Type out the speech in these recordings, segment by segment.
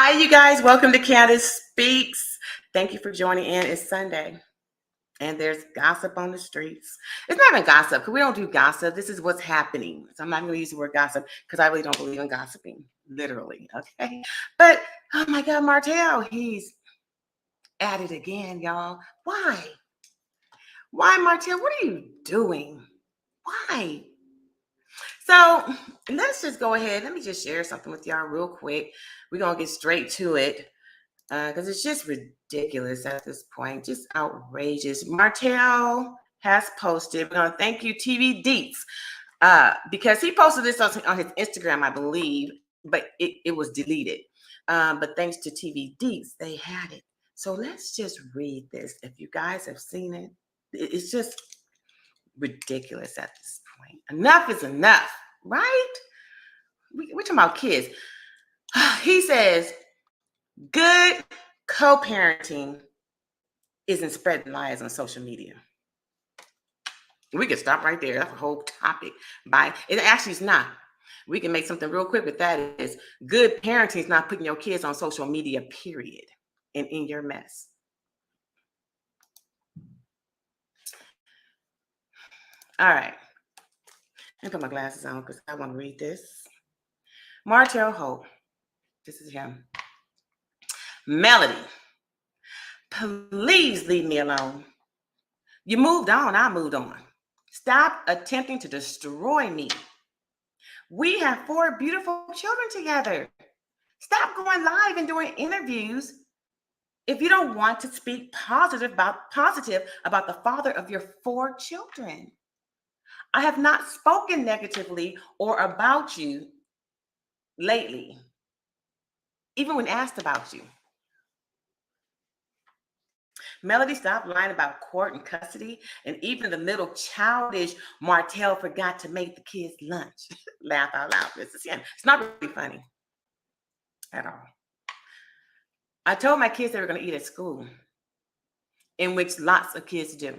Hi, you guys. Welcome to Candace Speaks. Thank you for joining in. It's Sunday, and there's gossip on the streets. It's not even gossip because we don't do gossip. This is what's happening. So I'm not going to use the word gossip because I really don't believe in gossiping, literally. Okay. But oh my God, Martell, he's at it again, y'all. Why? Why, Martell? What are you doing? Why? So let's just go ahead. Let me just share something with y'all real quick. We're going to get straight to it. Because it's just ridiculous at this point, just outrageous. Martell has posted, we're going to thank you, TV Deets, because he posted this on his Instagram, I believe, but it was deleted. But thanks to TV Deets, they had it. So let's just read this. If you guys have seen it, it's just ridiculous at this point. Enough is enough, right? We're talking about kids. He says, good co-parenting isn't spreading lies on social media. We could stop right there. That's a whole topic. It actually is not. We can make something real quick with that. Is good parenting is not putting your kids on social media, period, and in your mess. All right. Let me put my glasses on because I want to read this. Martell Hope. This is him. Melody, please leave me alone. You moved on. I moved on. Stop attempting to destroy me. We have 4 beautiful children together. Stop going live and doing interviews if you don't want to speak positive about the father of your 4 children. I have not spoken negatively or about you lately, even when asked about you. Melody, stop lying about court and custody, and even the little childish Martell forgot to make the kids lunch. Laugh out loud. It's not really funny at all. I told my kids they were going to eat at school, in which lots of kids do.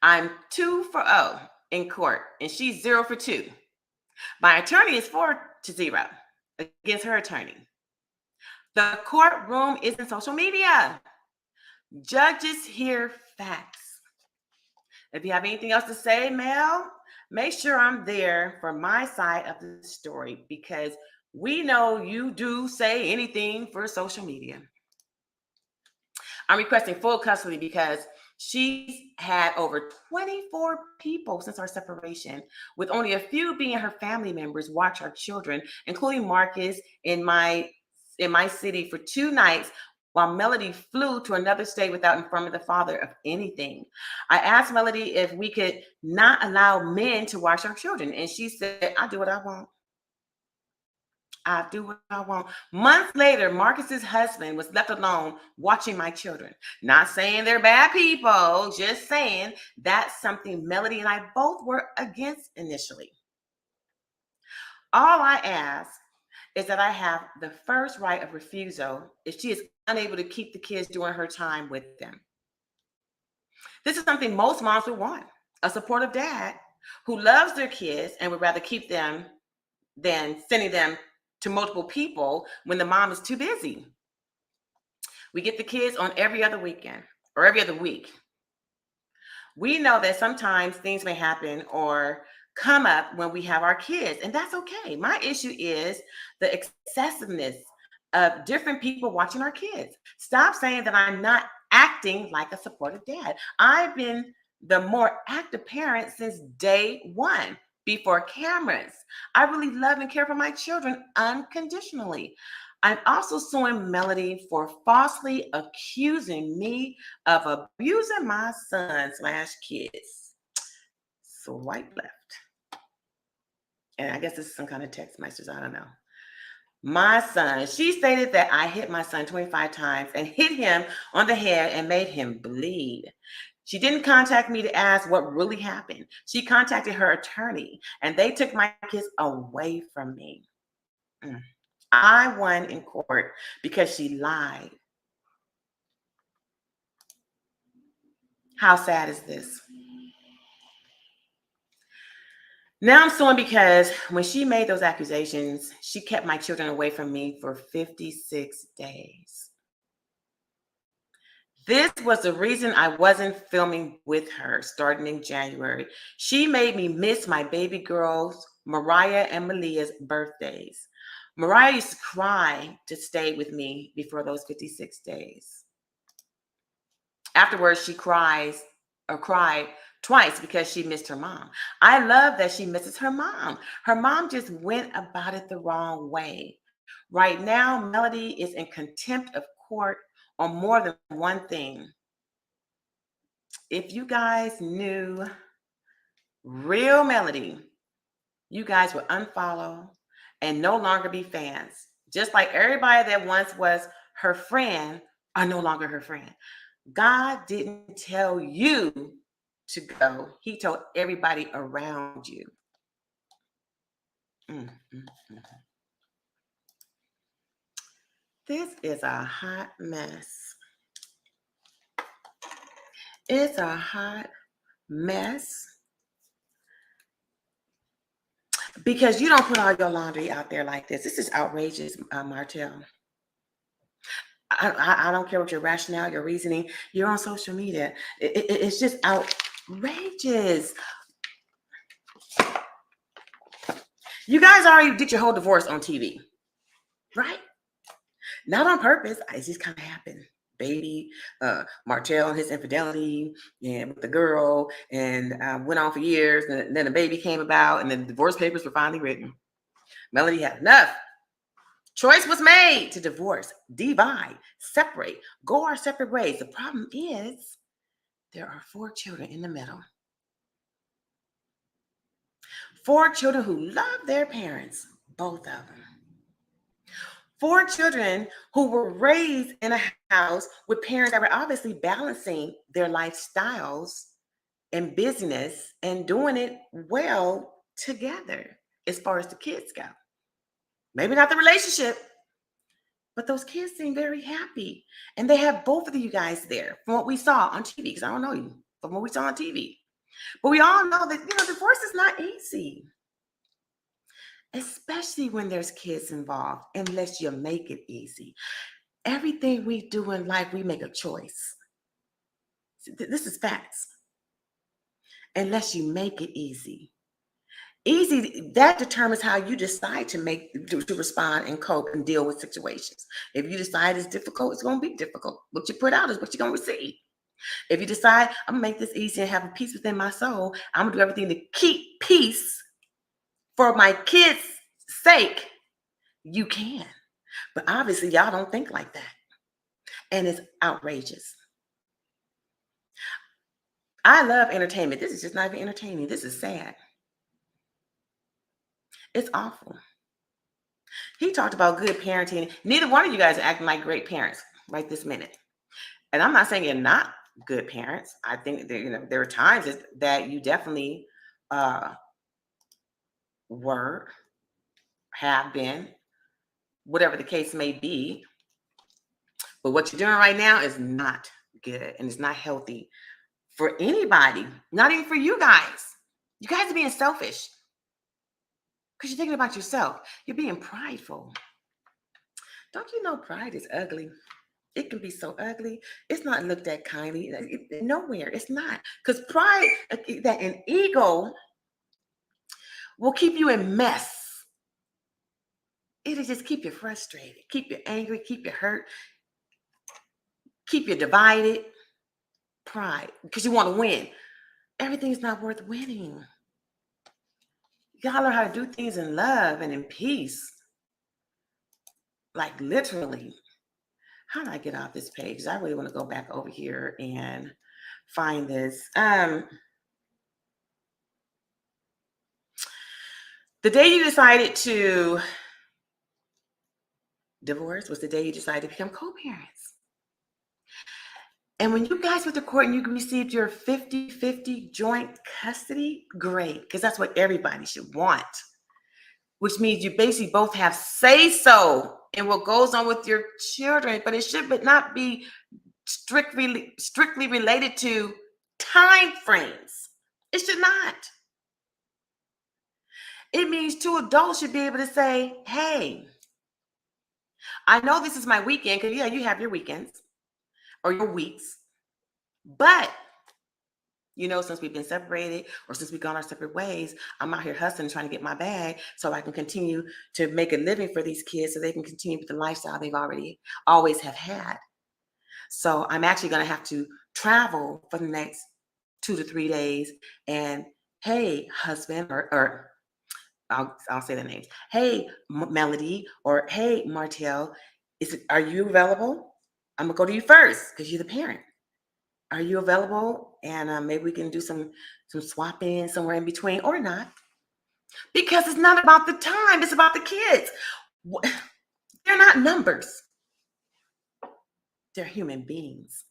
I'm 2 for 0 in court, and she's 0 for 2. My attorney is 4-0 against her attorney. The courtroom isn't social media. Judges hear facts. If you have anything else to say, Mel, make sure I'm there for my side of the story, because we know you do say anything for social media. I'm requesting full custody because she's had over 24 people since our separation, with only a few being her family members, watch our children, including Marcus in my city for 2 nights, while Melody flew to another state without informing the father of anything. I asked Melody if we could not allow men to watch our children, and she said, I do what I want. I do what I want. Months later, Marcus's husband was left alone watching my children. Not saying they're bad people, just saying that's something Melody and I both were against initially. All I ask is that I have the first right of refusal if she is unable to keep the kids during her time with them. This is something most moms would want: a supportive dad who loves their kids and would rather keep them than sending them to multiple people when the mom is too busy. We get the kids on every other weekend or every other week. We know that sometimes things may happen or come up when we have our kids, and that's okay. My issue is the excessiveness of different people watching our kids. Stop saying that I'm not acting like a supportive dad. I've been the more active parent since day one, before cameras. I really love and care for my children unconditionally. I'm also suing Melody for falsely accusing me of abusing my son/kids. Swipe left. And I guess this is some kind of text message. I don't know. My son, she stated that I hit my son 25 times and hit him on the head and made him bleed. She didn't contact me to ask what really happened. She contacted her attorney, and they took my kids away from me. I won in court because she lied. How sad is this? Now I'm suing because when she made those accusations, she kept my children away from me for 56 days. This was the reason I wasn't filming with her starting in January. She made me miss my baby girls, Mariah and Malia's birthdays. Mariah used to cry to stay with me before those 56 days. Afterwards, she cried twice because she missed her mom. I love that she misses her mom. Her mom just went about it the wrong way. Right now, Melody is in contempt of court on more than one thing. If you guys knew real Melody, you guys would unfollow and no longer be fans. Just like everybody that once was her friend are no longer her friend. God didn't tell you to go, He told everybody around you. Mm, mm, mm. This is a hot mess. It's a hot mess because you don't put all your laundry out there like this. This is outrageous, Martell. I don't care what your rationale, your reasoning. You're on social media. It's just outrageous. You guys already did your whole divorce on TV, right? Not on purpose. It just kind of happened. Baby, Martell and his infidelity, and with the girl, and went on for years. And then a baby came about, and then the divorce papers were finally written. Melody had enough. Choice was made to divorce, divide, separate, go our separate ways. The problem is there are 4 children in the middle. 4 children who love their parents, both of them. 4 children who were raised in a house with parents that were obviously balancing their lifestyles and business and doing it well together as far as the kids go. Maybe not the relationship, but those kids seem very happy. And they have both of you guys there from what we saw on TV, because I don't know you, from what we saw on TV. But we all know that, divorce is not easy, especially when there's kids involved, unless you make it easy. Everything we do in life, we make a choice. This is facts. Unless you make it easy. Easy, that determines how you decide to respond and cope and deal with situations. If you decide it's difficult, it's going to be difficult. What you put out is what you're going to receive. If you decide, I'm going to make this easy and have a peace within my soul, I'm going to do everything to keep peace for my kids' sake, you can. But obviously, y'all don't think like that. And it's outrageous. I love entertainment. This is just not even entertaining. This is sad. It's awful. He talked about good parenting. Neither one of you guys are acting like great parents right this minute. And I'm not saying you're not good parents. I think that, there are times that you definitely were, have been, whatever the case may be. But what you're doing right now is not good and it's not healthy for anybody, not even for you guys. You guys are being selfish because you're thinking about yourself. You're being prideful. Don't you know pride is ugly? It can be so ugly. It's not looked at kindly. Nowhere. It's not. Because pride that an ego will keep you in mess. It'll just keep you frustrated, keep you angry, keep you hurt, keep you divided. Pride, because you want to win. Everything's not worth winning. You gotta learn how to do things in love and in peace. Like literally. How do I get off this page? I really want to go back over here and find this. The day you decided to divorce was the day you decided to become co-parents. And when you guys went to court and you received your 50-50 joint custody, great, because that's what everybody should want. Which means you basically both have say-so in what goes on with your children, but it should not be strictly related to time frames. It should not. It means two adults should be able to say, hey, I know this is my weekend, because yeah, you have your weekends or your weeks, but since we've been separated or since we've gone our separate ways, I'm out here hustling, trying to get my bag so I can continue to make a living for these kids so they can continue with the lifestyle they've always have had. So I'm actually going to have to travel for the next 2 to 3 days. And hey, husband, or I'll say the names. Hey, Melody, or hey, Martell, are you available? I'm gonna go to you first because you're the parent. Are you available? And maybe we can do some swapping somewhere in between, or not, because it's not about the time; it's about the kids. They're not numbers; they're human beings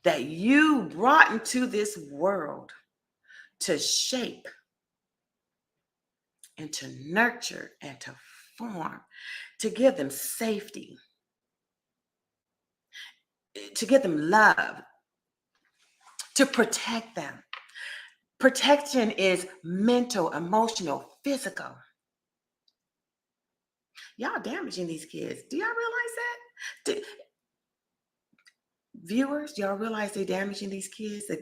that you brought into this world to shape and to nurture and to form, to give them safety, to give them love, to protect them. Protection is mental, emotional, physical. Y'all damaging these kids. Do y'all realize that? Viewers, y'all realize they're damaging these kids? The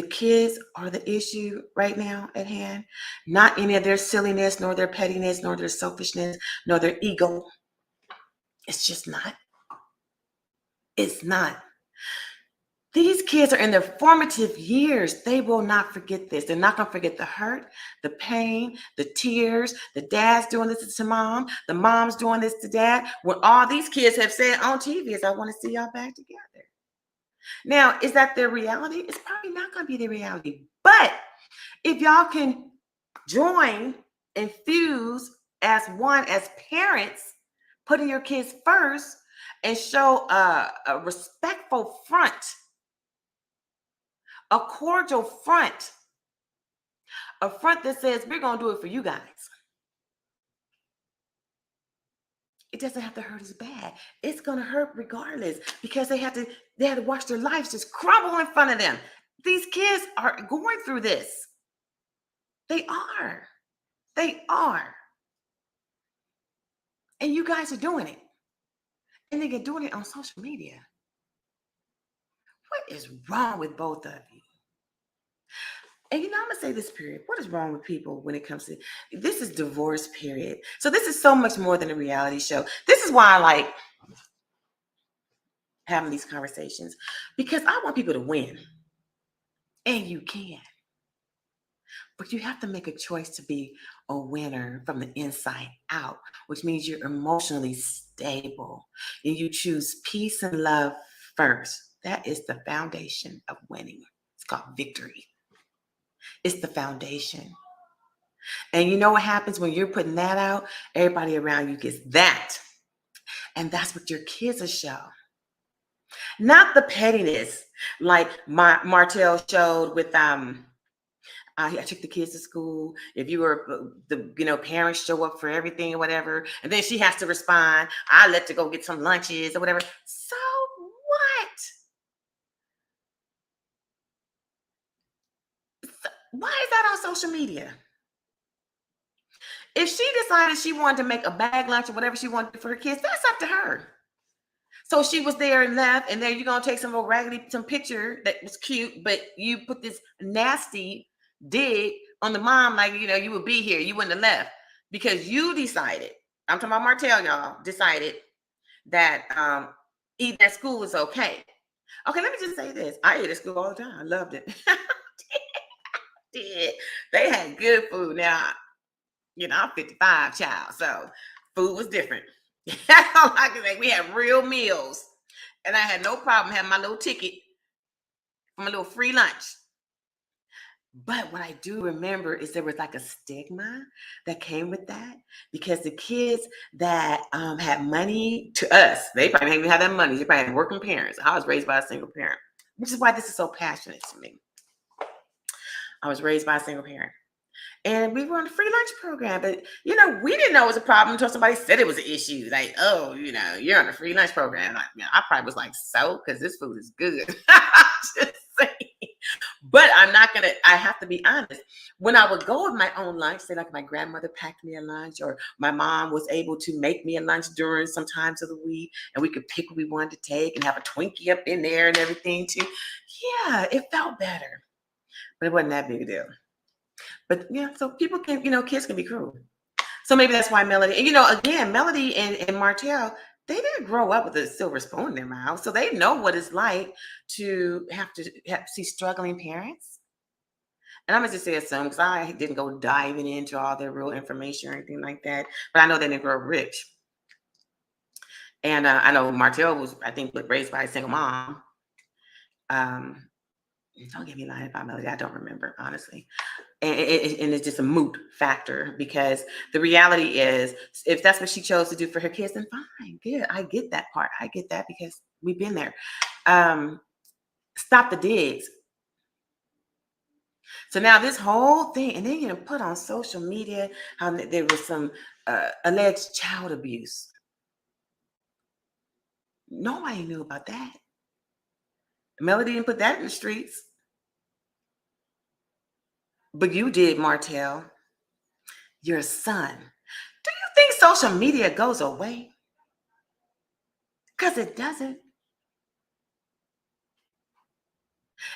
kids are the issue right now at hand. Not any of their silliness, nor their pettiness, nor their selfishness, nor their ego. It's just not. It's not. These kids are in their formative years. They will not forget this. They're not going to forget the hurt, the pain, the tears, the dad's doing this to mom, the mom's doing this to dad. When all these kids have said on TV is, I want to see y'all back together. Now, is that their reality? It's probably not going to be their reality. But if y'all can join and fuse as one, as parents, putting your kids first and show a respectful front, a cordial front, a front that says, we're going to do it for you guys. It doesn't have to hurt as bad. It's going to hurt regardless, because they had to watch their lives just crumble in front of them. These kids are going through this. They are. They are. And you guys are doing it. And they're doing it on social media. What is wrong with both of you? And I'm going to say this, period. What is wrong with people when it comes to this? Is divorce, period. So this is so much more than a reality show. This is why I like having these conversations, because I want people to win. And you can. But you have to make a choice to be a winner from the inside out, which means you're emotionally stable and you choose peace and love first. That is the foundation of winning. It's called victory. It's the foundation. And you know what happens when you're putting that out? Everybody around you gets that. And that's what your kids will show. Not the pettiness like Martell showed with I took the kids to school. If you were the parents show up for everything or whatever, and then she has to respond, I let her go get some lunches or whatever. So what? Why is that on social media? If she decided she wanted to make a bag lunch or whatever she wanted for her kids, that's up to her. So she was there and left, and then you're gonna take some old some picture that was cute, but you put this nasty dig on the mom, like you would be here, you wouldn't have left because you decided. I'm talking about Martell, y'all decided that eating at school is okay. Okay, let me just say this: I ate at school all the time. I loved it. Did they had good food? Now, I'm 55, child, so food was different. I can say we had real meals, and I had no problem having my little ticket for my little free lunch. But what I do remember is there was like a stigma that came with that, because the kids that had money, to us, they probably didn't even have that money. They probably had working parents. I was raised by a single parent, which is why this is so passionate to me. I was raised by a single parent. And we were on a free lunch program, but we didn't know it was a problem until somebody said it was an issue. Like, oh, you're on a free lunch program. I probably was like, so, because this food is good. Just saying. But I have to be honest. When I would go with my own lunch, say like my grandmother packed me a lunch, or my mom was able to make me a lunch during some times of the week, and we could pick what we wanted to take and have a Twinkie up in there and everything too. Yeah, it felt better, but it wasn't that big a deal. But yeah, so people can, kids can be cruel. So maybe that's why Melody, and again, Melody and Martell, they didn't grow up with a silver spoon in their mouth. So they know what it's like to see struggling parents. And I'm gonna just say assume because I didn't go diving into all their real information or anything like that. But I know they didn't grow up rich. And I know Martell was, I think, raised by a single mom. Um, don't get me lying about Melody. I don't remember, honestly. And it's just a moot factor because the reality is, if that's what she chose to do for her kids, then fine, good. I get that part. I get that because we've been there. Stop the digs. So now this whole thing, and then you put on social media how there was some alleged child abuse. Nobody knew about that. Melody didn't put that in the streets, but you did, Martell. Your son. Do you think social media goes away? Because it doesn't.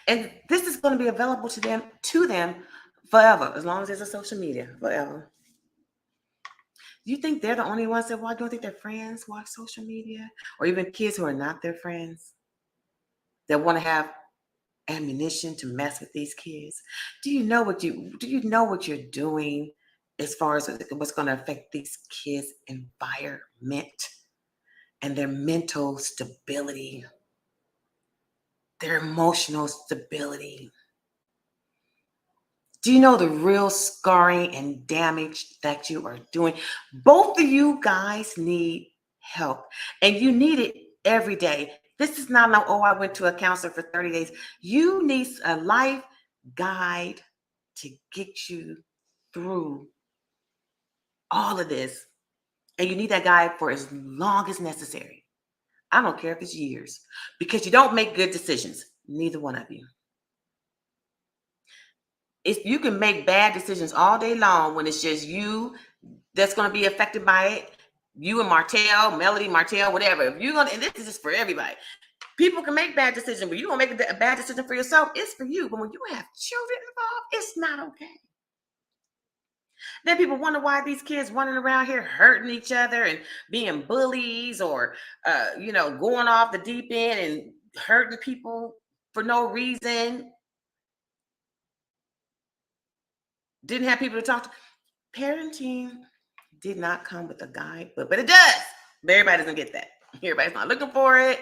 And this is going to be available to them forever, as long as there's a social media, forever. Do you think they're the only ones that watch? Don't think their friends watch social media, or even kids who are not their friends that want to have ammunition to mess with these kids? Do you know what you're doing as far as what's going to affect these kids' environment and their mental stability, their emotional stability? Do you know the real scarring and damage that you are doing? Both of you guys need help, and you need it every day. This is not like, oh, I went to a counselor for 30 days. You need a life guide to get you through all of this. And you need that guide for as long as necessary. I don't care if it's years, because you don't make good decisions. Neither one of you. You can make bad decisions all day long when it's just you that's going to be affected by it. You and Melody, Martell, whatever. If you're gonna, and this is just for everybody. People can make bad decisions, but you're gonna make a bad decision for yourself. It's for you. But when you have children involved, it's not okay. Then people wonder why these kids running around here hurting each other and being bullies, or going off the deep end and hurting people for no reason. Didn't have people to talk to. Parenting did not come with a guidebook, but it does. But everybody doesn't get that. Everybody's not looking for it.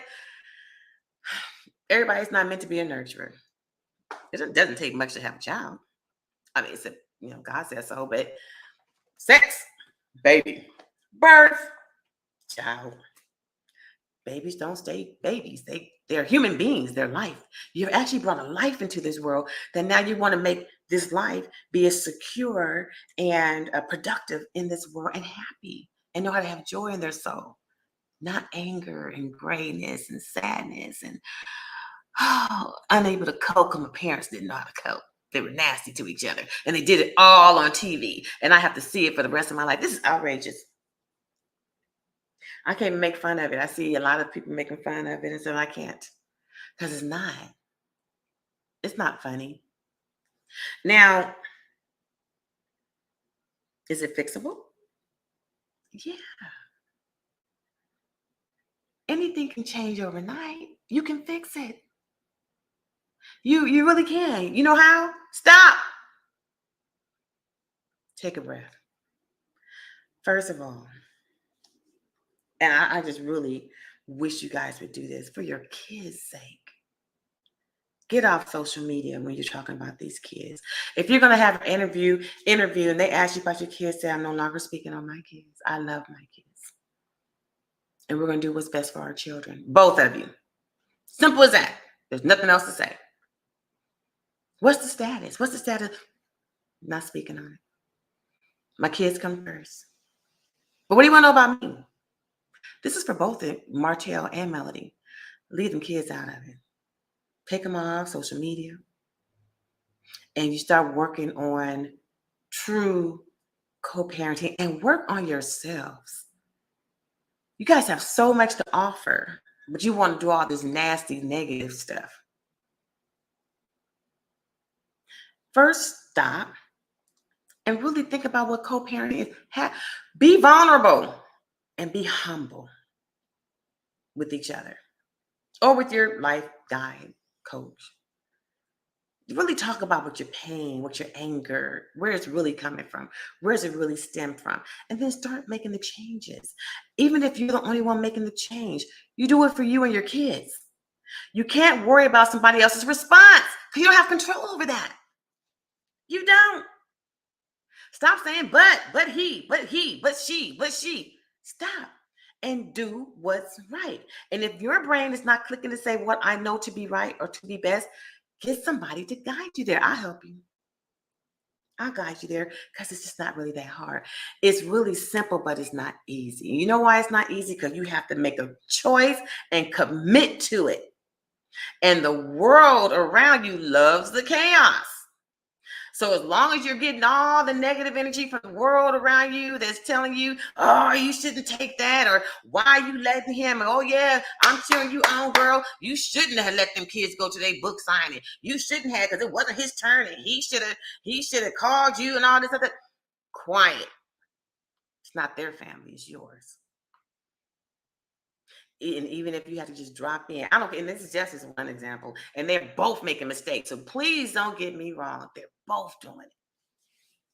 Everybody's not meant to be a nurturer. It doesn't take much to have a child. I mean, it's God says so, but sex, baby, birth, child. Babies don't stay babies. They're human beings. They're life. You've actually brought a life into this world that now you want to make this life be as secure and productive in this world, and happy, and know how to have joy in their soul, not anger and grayness and sadness and unable to cope because my parents didn't know how to cope. They were nasty to each other, and they did it all on TV, and I have to see it for the rest of my life. This is outrageous. I can't make fun of it. I see a lot of people making fun of it, and so I can't, because it's not. It's not funny. Now, is it fixable? Yeah. Anything can change overnight. You can fix it. You really can. You know how? Stop. Take a breath. First of all, and I just really wish you guys would do this for your kids' sake. Get off social media when you're talking about these kids. If you're going to have an interview, and they ask you about your kids, say, I'm no longer speaking on my kids. I love my kids. And we're going to do what's best for our children. Both of you. Simple as that. There's nothing else to say. What's the status? What's the status? Not speaking on it. My kids come first. But what do you want to know about me? This is for both Martell and Melody. Leave them kids out of it. Take them off social media. and you start working on true co-parenting and work on yourselves. You guys have so much to offer, but you want to do all this nasty, negative stuff. First, stop and really think about what co-parenting is. Be vulnerable and be humble with each other or with your life guide coach. Really talk about what your pain, what your anger, where it's really coming from, where does it really stem from, and then start making the changes. Even if you're the only one making the change, you do it for you and your kids. You can't worry about somebody else's response because you don't have control over that. You don't. Stop saying but he, but she. Stop and do what's right. And if your brain is not clicking to say what I know to be right or to be best, get somebody to guide you there. I'll help you. I'll guide you there because it's just not really that hard. It's really simple, but it's not easy. You know why it's not easy? Because you have to make a choice and commit to it. And the world around you loves the chaos. So as long as you're getting all the negative energy from the world around you that's telling you, oh, you shouldn't take that, or why are you letting him? Oh yeah, I'm cheering you on, girl. You shouldn't have let them kids go to their book signing. You shouldn't have, because it wasn't his turn, and he should have called you and all this other. Quiet. It's not their family, it's yours. And even if you have to just drop in, I don't, and this is just as one example, and they're both making mistakes. So please don't get me wrong. They're both doing it.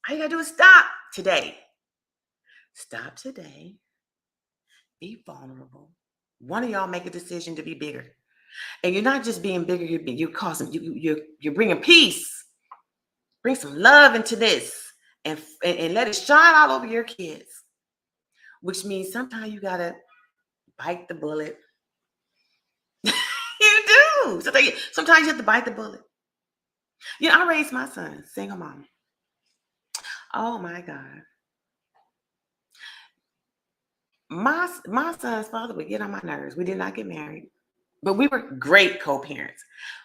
All you gotta do is stop today. Stop today. Be vulnerable. One of y'all make a decision to be bigger, and you're not just being bigger. You're causing you're bringing peace. Bring some love into this, and let it shine all over your kids. Which means sometimes you gotta bite the bullet. You do. Sometimes you have to bite the bullet. You know, I raised my son, single mom. Oh my God. My son's father would get on my nerves. We did not get married, but we were great co-parents.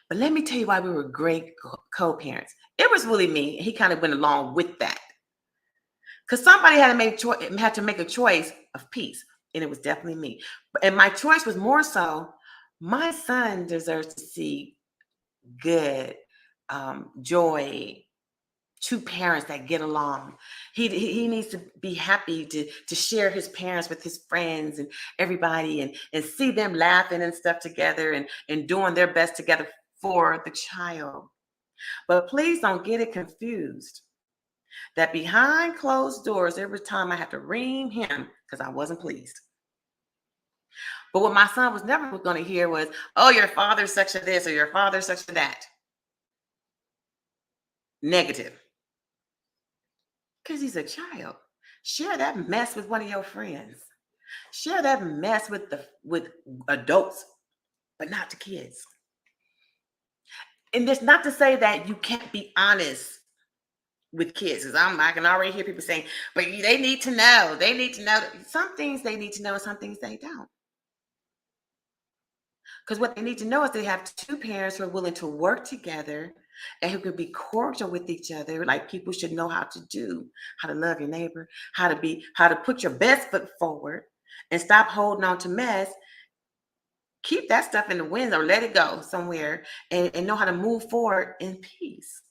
But let me tell you why we were great co-parents. It was really me. He kind of went along with that because somebody had to make a choice of peace, and it was definitely me. And my choice was more so, my son deserves to see good, joy, two parents that get along. He needs to be happy to share his parents with his friends and everybody, and see them laughing and stuff together, and doing their best together for the child. But please don't get it confused that behind closed doors, every time I had to ream him because I wasn't pleased. But what my son was never going to hear was, oh, your father's such a this or your father's such a that. Negative. Because he's a child. Share that mess with one of your friends. Share that mess with adults, but not the kids. And it's not to say that you can't be honest with kids, because I can already hear people saying, but they need to know. They need to know. Some things they need to know, and some things they don't. Because what they need to know is they have two parents who are willing to work together and who can be cordial with each other, like people should know how to do, how to love your neighbor, how to put your best foot forward and stop holding on to mess. Keep that stuff in the wind or let it go somewhere, and know how to move forward in peace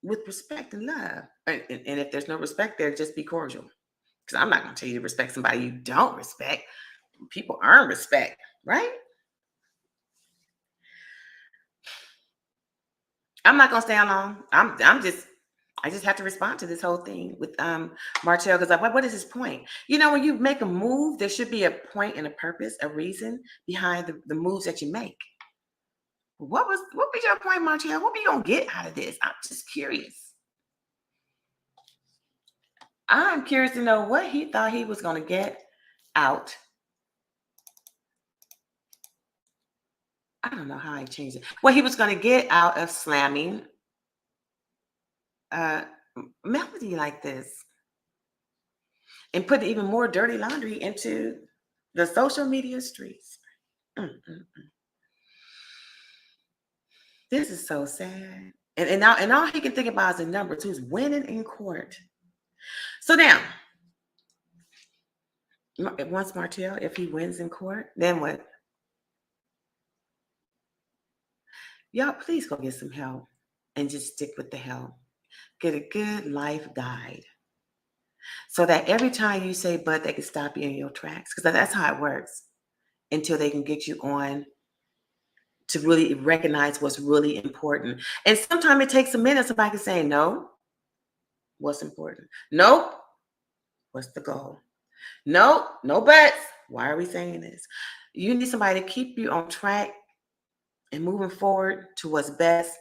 with respect and love. And if there's no respect there, just be cordial. Because I'm not going to tell you to respect somebody you don't respect. People earn respect, right? I'm not gonna stay on long. I just have to respond to this whole thing with Martell, because what is his point? You know, when you make a move, there should be a point and a purpose, a reason behind the moves that you make. What was your point, Martell? What were you gonna get out of this? I'm just curious. I'm curious to know what he thought he was gonna get out. I don't know how I changed it. What he was gonna get out of slamming uh Melody like this, and put even more dirty laundry into the social media streets. Mm, mm, mm. This is so sad. And all he can think about is the numbers. Who's winning in court? So now, once Martell, if he wins in court, then what? Y'all, please go get some help and just stick with the help. Get a good life guide so that every time you say but, they can stop you in your tracks, because that's how it works, until they can get you on to really recognize what's really important. And sometimes it takes a minute. Somebody can say, no, what's important? Nope, what's the goal? Nope, no buts. Why are we saying this? You need somebody to keep you on track and moving forward to what's best,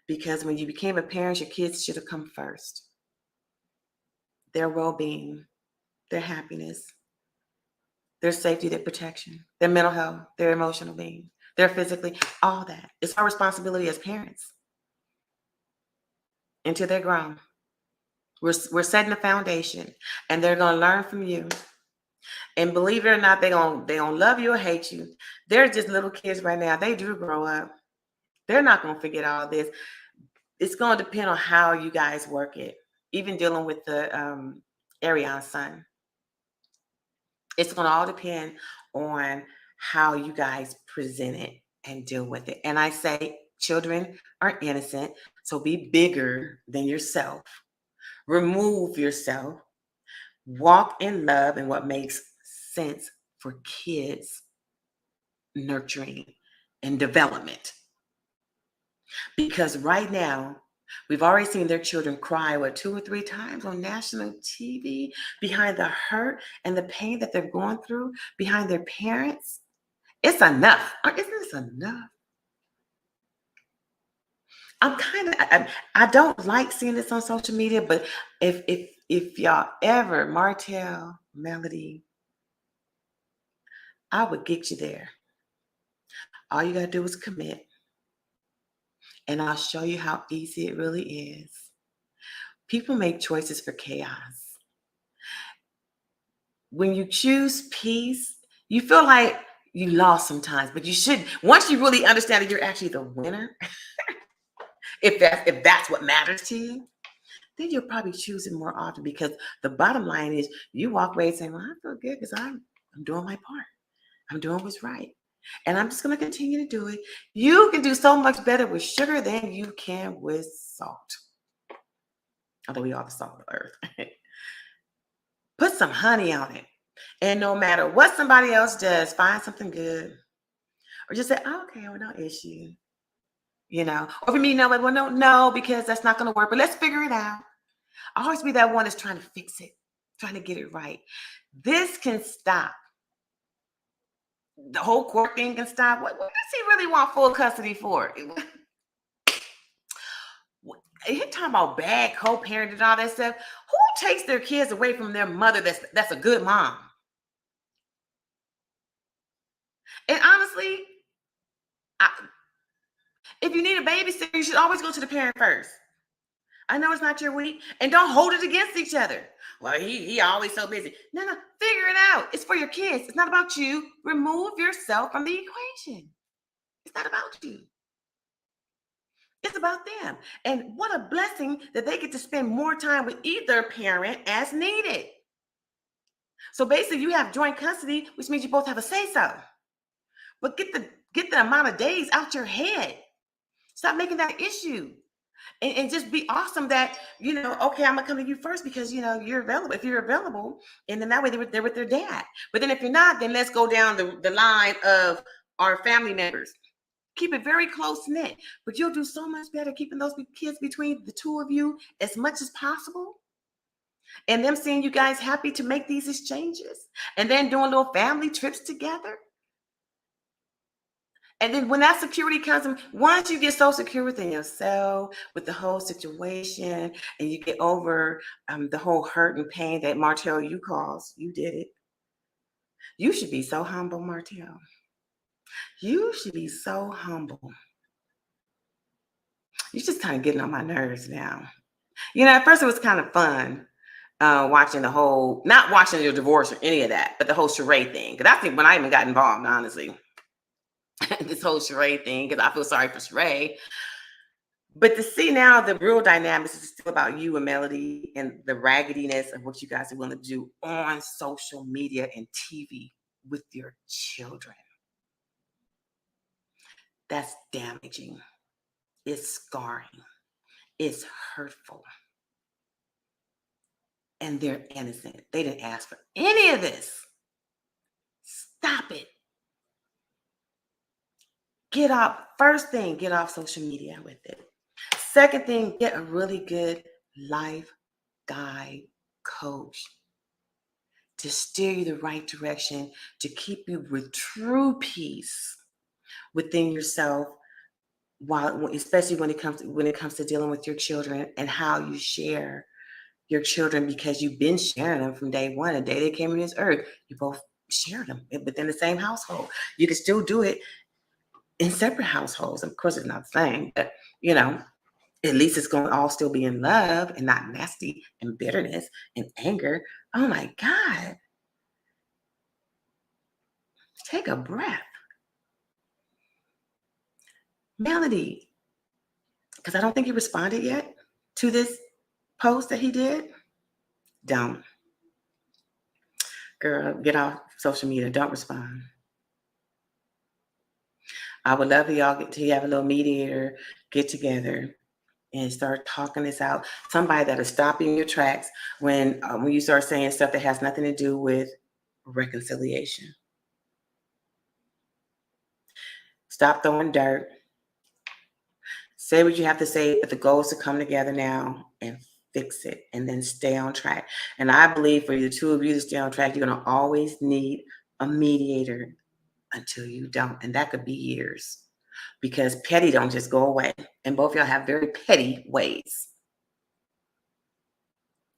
because when you became a parent, your kids should have come first. Their well-being, their happiness, their safety, their protection, their mental health, their emotional being, their physically, all that. It's our responsibility as parents until they're grown. We're setting the foundation, and they're going to learn from you. And believe it or not, they gonna love you or hate you. They're just little kids right now. They do grow up. They're not going to forget all this. It's going to depend on how you guys work it. Even dealing with the Ariane son, it's going to all depend on how you guys present it and deal with it. And I say children are innocent, so be bigger than yourself. Remove yourself. Walk in love and what makes sense for kids' nurturing and development. Because right now, we've already seen their children cry, 2 or 3 times on national TV, behind the hurt and the pain that they're going through behind their parents. It's enough. Isn't this enough? I don't like seeing this on social media, but if y'all ever, Martell, Melody, I would get you there. All you gotta do is commit, and I'll show you how easy it really is. People make choices for chaos. When you choose peace, you feel like you lost sometimes, but you should. Once you really understand that you're actually the winner, if that's what matters to you, then you'll probably choose it more often, because the bottom line is you walk away saying, well, I feel good because I'm doing my part. I'm doing what's right. And I'm just going to continue to do it. You can do so much better with sugar than you can with salt. Although we are the salt of the earth. Put some honey on it. And no matter what somebody else does, find something good. Or just say, oh, okay, well, no issue. Or for me, no, well, no, because that's not going to work. But let's figure it out. I always be that one that's trying to fix it, trying to get it right. This can stop. The whole court thing can stop. What does he really want full custody for? He talking about bad co-parent and all that stuff. Who takes their kids away from their mother that's a good mom? And honestly, if you need a babysitter, you should always go to the parent first. I know it's not your week, and don't hold it against each other. Well, he always so busy. No, figure it out. It's for your kids. It's not about you. Remove yourself from the equation. It's not about you. It's about them. And what a blessing that they get to spend more time with either parent as needed. So basically, you have joint custody, which means you both have a say-so. But get the amount of days out your head. Stop making that issue. And just be awesome that, okay, I'm going to come to you first because, you're available. If you're available, and then that way they're with their dad. But then if you're not, then let's go down the line of our family members. Keep it very close-knit. But you'll do so much better keeping those kids between the two of you as much as possible. And them seeing you guys happy to make these exchanges. And then doing little family trips together. And then when that security comes in, once you get so secure within yourself, with the whole situation, and you get over the whole hurt and pain that Martell you caused, you did it. You should be so humble, Martell. You should be so humble. You're just kind of getting on my nerves now. At first it was kind of fun watching not watching your divorce or any of that, but the whole charade thing. Because I think when I even got involved, honestly, this whole charade thing, because I feel sorry for Sheree. But to see now the real dynamics is still about you and Melody and the raggediness of what you guys are willing to do on social media and TV with your children. That's damaging. It's scarring. It's hurtful. And they're innocent. They didn't ask for any of this. Stop it. Get off. First thing, get off social media with it. Second thing, get a really good life guide coach to steer you the right direction, to keep you with true peace within yourself, while especially when it comes to dealing with your children and how you share your children, because you've been sharing them from day one. The day they came on this earth, you both shared them within the same household. You can still do it in separate households. Of course, it's not the same, but you know, at least it's going to all still be in love and not nasty and bitterness and anger. Oh my God. Take a breath. Melody, because I don't think he responded yet to this post that he did. Don't. Girl, get off social media. Don't respond. I would love for y'all to have a little mediator get together and start talking this out. Somebody that'll stop you in your tracks when you start saying stuff that has nothing to do with reconciliation. Stop throwing dirt. Say what you have to say, but the goal is to come together now and fix it and then stay on track. And I believe for the two of you to stay on track, you're going to always need a mediator until you don't. And that could be years, because petty don't just go away. And both of y'all have very petty ways.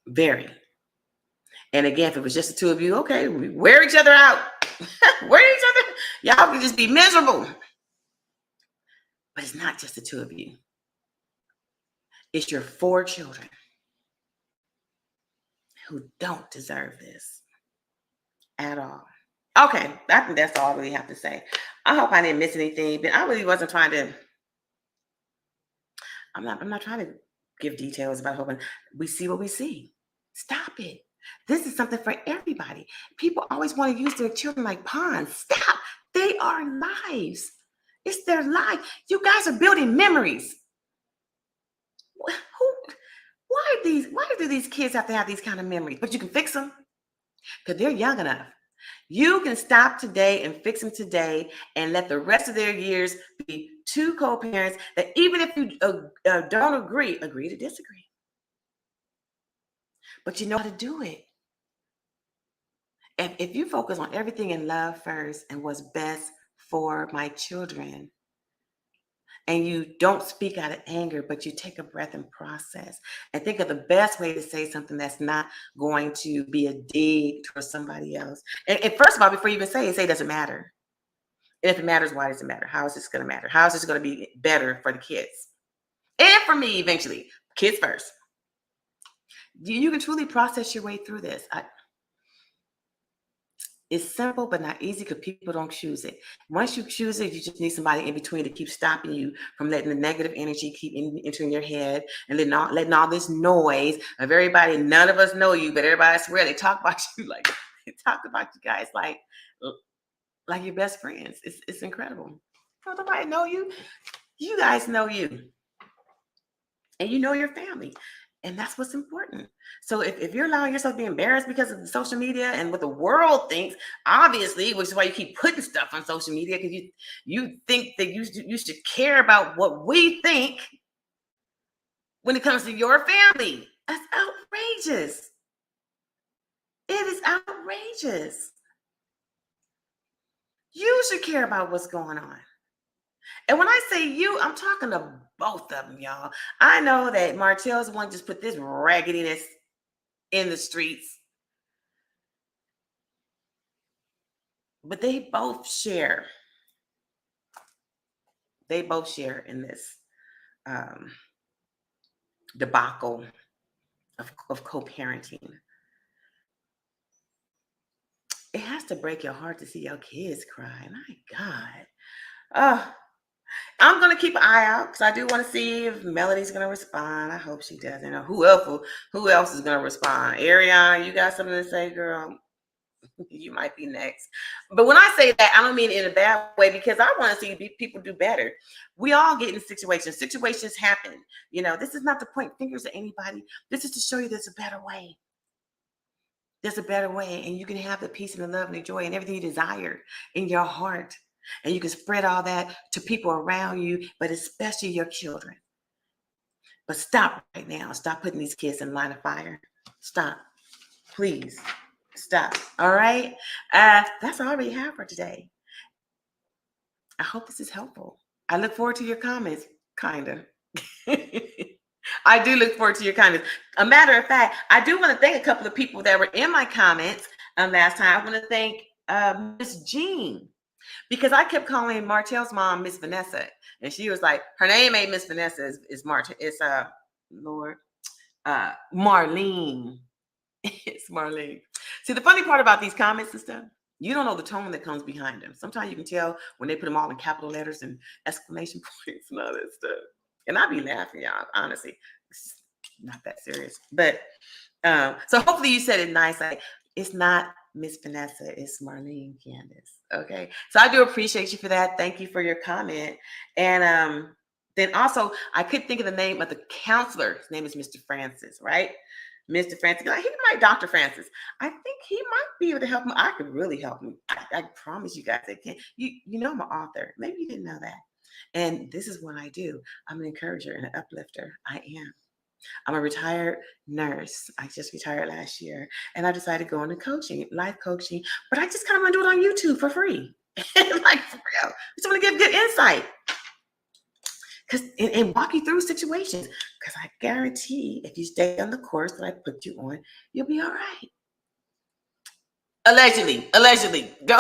Very. And again, if it was just the two of you, okay, we wear each other out. Wear each other. Y'all can just be miserable. But it's not just the two of you. It's your 4 children who don't deserve this at all. Okay, I think that's all I really have to say. I hope I didn't miss anything, but I really wasn't trying to. I'm not trying to give details about hoping we see what we see. Stop it. This is something for everybody. People always want to use their children like pawns. Stop. They are lives. It's their life. You guys are building memories. Why do these kids have to have these kind of memories? But you can fix them because they're young enough. You can stop today and fix them today and let the rest of their years be 2 co-parents that even if you don't agree to disagree. But you know how to do it. And if you focus on everything in love first and what's best for my children, and you don't speak out of anger, but you take a breath and process and think of the best way to say something that's not going to be a dig towards somebody else. And first of all, before you even say it doesn't matter. And if it matters, why does it matter? How is this going to matter? How is this going to be better for the kids? And for me, eventually. Kids first. You can truly process your way through this. It's simple, but not easy because people don't choose it. Once you choose it, you just need somebody in between to keep stopping you from letting the negative energy keep entering your head and letting all this noise of everybody. None of us know you, but everybody swear they talk about you like they talk about you guys like your best friends. It's incredible. Don't nobody know you. You guys know you, and you know your family. And that's what's important. So if you're allowing yourself to be embarrassed because of the social media and what the world thinks, obviously, which is why you keep putting stuff on social media, because you think that you should care about what we think when it comes to your family. That's outrageous. It is outrageous. You should care about what's going on. And when I say you, I'm talking to both of them, y'all. I know that Martell's the one just put this raggediness in the streets, but they both share in this debacle of co-parenting. It has to break your heart to see your kids cry. My God. Oh, I'm gonna keep an eye out because I do want to see if Melody's gonna respond. I hope she does. Or who else is gonna respond? Ariane, you got something to say, girl? You might be next. But when I say that, I don't mean it in a bad way because I want to see people do better. We all get in situations. Situations happen. This is not to point fingers at anybody. This is to show you there's a better way. There's a better way, and you can have the peace and the love and the joy and everything you desire in your heart. And you can spread all that to people around you, but especially your children. But stop right now. Stop putting these kids in line of fire. Stop. Please. Stop. All right. That's all we have for today. I hope this is helpful. I look forward to your comments, kind of. I do look forward to your comments. A matter of fact, I do want to thank a couple of people that were in my comments last time. I want to thank Miss Jean, because I kept calling Martell's mom Miss Vanessa, and she was like, her name ain't Miss Vanessa, it's Martell. It's Marlene. It's Marlene. See, the funny part about these comments and stuff, you don't know the tone that comes behind them. Sometimes you can tell when they put them all in capital letters and exclamation points and all that stuff. And I'd be laughing, y'all. Honestly, it's not that serious. But so hopefully you said it nice. Like, it's not Miss Vanessa, it's Marlene Candace. Okay. So I do appreciate you for that. Thank you for your comment. And then also, I could think of the name of the counselor. His name is Mr. Francis, right? Mr. Francis. He might, Dr. Francis. I think he might be able to help him. I could really help him. I promise you guys I can. You know I'm an author. Maybe you didn't know that. And this is what I do. I'm an encourager and an uplifter. I am. I'm a retired nurse. I just retired last year. And I decided to go into coaching, life coaching. But I just kind of want to do it on YouTube for free. Like, for real. I just want to give good insight. And walk you through situations. Because I guarantee if you stay on the course that I put you on, you'll be all right. Allegedly. Go.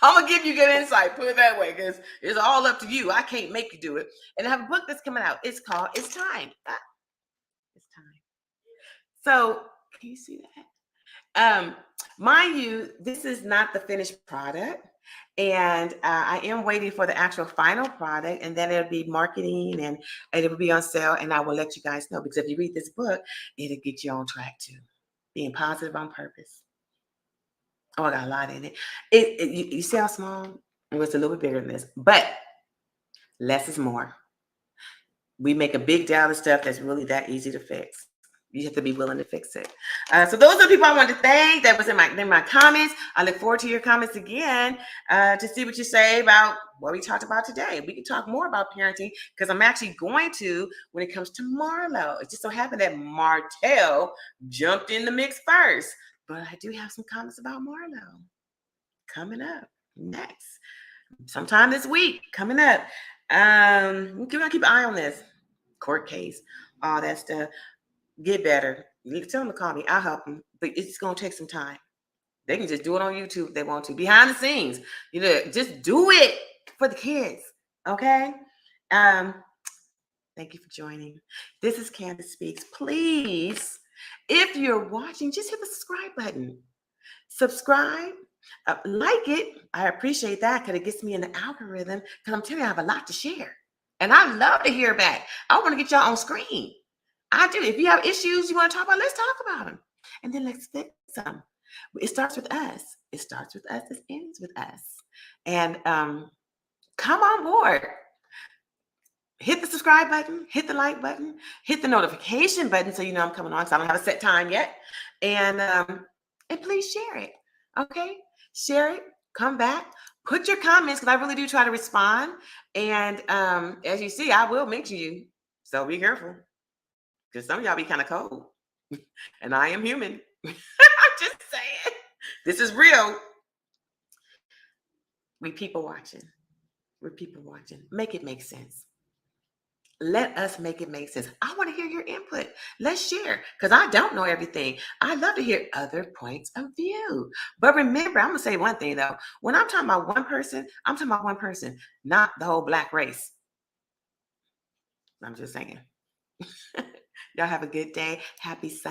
I'm gonna give you good insight, put it that way, because it's all up to you. I can't make you do it. And I have a book that's coming out. It's called It's Time. It's Time. So can you see that? Mind you, this is not the finished product. And I am waiting for the actual final product, and then it'll be marketing and it will be on sale. And I will let you guys know, because if you read this book, it'll get you on track too. Being positive on purpose. Oh, I got a lot in it. You see how small? It was a little bit bigger than this, but less is more. We make a big deal of stuff that's really that easy to fix. You have to be willing to fix it. So those are the people I wanted to thank. That was in my comments. I look forward to your comments again to see what you say about what we talked about today. We can talk more about parenting, because I'm actually going to when it comes to Marlo. It just so happened that Martell jumped in the mix first. But I do have some comments about Marlo coming up next. Sometime this week, coming up. We're going to keep an eye on this. Court case, all that stuff. Get better. You can tell them to call me. I'll help them. But it's going to take some time. They can just do it on YouTube if they want to. Behind the scenes. Just do it for the kids. Okay? Thank you for joining. This is Candace Speaks. Please, if you're watching, just hit the subscribe button. Subscribe, like it. I appreciate that, because it gets me in the algorithm, because I'm telling you, I have a lot to share. And I love to hear back. I want to get y'all on screen. I do. If you have issues you want to talk about, let's talk about them. And then let's fix them. It starts with us. It starts with us. It ends with us. And come on board. Hit the subscribe button, hit the like button, hit the notification button so you know I'm coming on, because I don't have a set time yet. And please share it. Okay? Share it. Come back. Put your comments, because I really do try to respond. And as you see, I will mention you. So be careful, because some of y'all be kind of cold. And I am human. I'm just saying. This is real. We people watching. We're people watching. Make it make sense. Let us make it make sense. I want to hear your input. Let's share, because I don't know everything. I love to hear other points of view. But remember, I'm going to say one thing, though. When I'm talking about one person, I'm talking about one person, not the whole Black race. I'm just saying. Y'all have a good day. Happy Sunday.